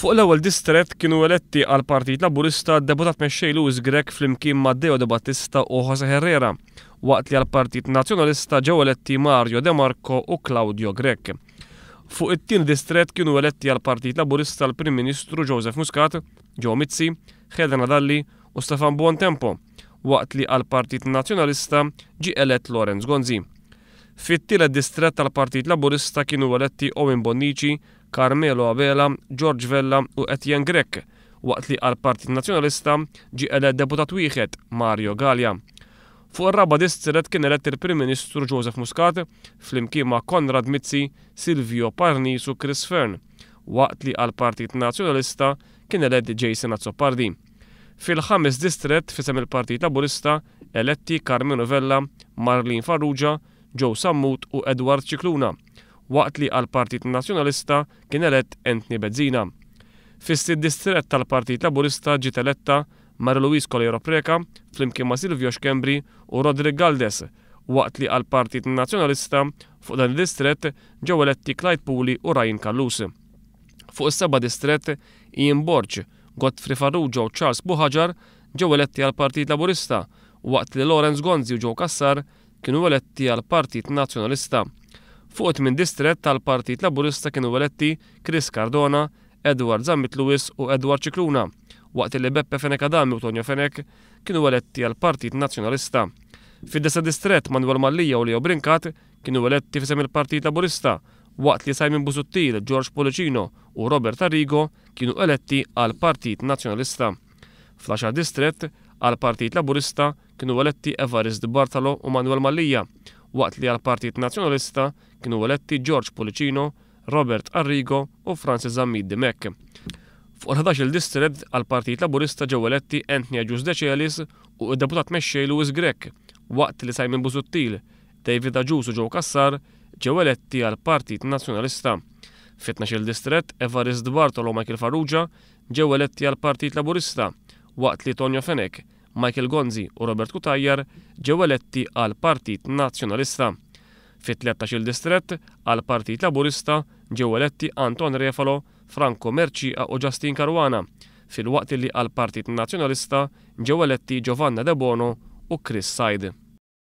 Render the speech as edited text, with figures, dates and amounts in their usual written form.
Fuq l-ewwel distrett kienu eletti għal Partit Laburista deputat mexxej Luis Grech flimkien ma' Deo De Battista u Jose Herrera, waqt li għal Partit Nazzjonalista ġew eletti Mario De Marco u Claudio Grech. Fuq it-tieni distrett kienu eletti għal Partit Laburista l-Prim Ministru Joseph Muscat, Joe Mizzi, Helena Dalli u Stefan Buontempo, waqt li għal Partit Nazzjonalista ġie elett Lorenz Gonzi. Fit-tielet distrett tal-Partit Laburista kienu eletti Owen Bonnici, Carmelo Abela, George Vella u Etienne Grech, waqt li għal Partit Nazzjonalista ġie elett deputat wieħed Mario Gallia. Fuq ir-raba' distrett kien elett il-Prim Ministru Joseph Muscat flimkien ma' Konrad Mizzi, Silvio Parnis u Chris Fern, waqt li għal Partit Nazzjonalista kien elett Jason Azzopardi. Fil-ħames distrett fisem il-Partit Laburista eletti Carmelo Vella, Marlene Farrugia, Joe Sammut u Edward Cicluna, waqt li għal Partit Nazzjonalista kien elett Anthony Bezzina. Fis-sitt distrett tal-Partit Laburista ġiet eletta Maria Luisa Colero Preca flimkien ma' Silvio Xkembri u Roderick Galdes, waqt li għal Partit Nazzjonalista fuq dan id-distrett ġew eletti Clyde Puli u Ryan Kallus. Fuq is-seba' distrett Ian Borch, Godfrey Farrugia u Charles Buħaġar ġew eletti għal Partit Laburista, waqt li Lorenz Gonzi u Joe Cassar kienu eletti għal Partit Nazzjonalista. Fuq it-tmien distrett tal-Partit Laburista kienu eletti Chris Cardona, Edward Zammit Lewis u Edward Cicluna, waqt li Beppe Fenek Adami u Tonio Fenek kienu eletti għal Partit Nazzjonalista. Fid-10 distrett Manuel Mallija u Leo Brincat kienu eletti fisem il-Partit Laburista, waqt li Simon Busuttil, George Policino u Robert Arrigo kienu eletti għal Partit Nazzjonalista. Fl-10 distrett għal Partit Laburista kienu eletti Evarist Bartalo u Manuel Mallija, waqt li għal Partit Nazzjonalista kienu eletti George Policino, Robert Arrigo u Francis Zammid Dimek. Fuq il-11 distrett għal Partit Laburista ġew eletti Anthony Agius De Celis u d-deputat mexxej Luis Grech, waqt li Simon Busuttil, David Agius u Joe Cassar ġew eletti għal Partit Nazzjonalista. Fit-12 distrett Evarist Bartolo u Michael Farrugia ġew eletti għal Partit Laburista, waqt li Tonio Fenek, Michael Gonzi u Robert Kutajjar ġew eletti għal Partit Nazzjonalista. Fit-13 distrett għal Partit Laburista ġew eletti Anton Refalo, Franco Mercia u Justin Caruana, fil-waqt li għal Partit Nazzjonalista ġew eletti Giovanna De Bono u Chris Said.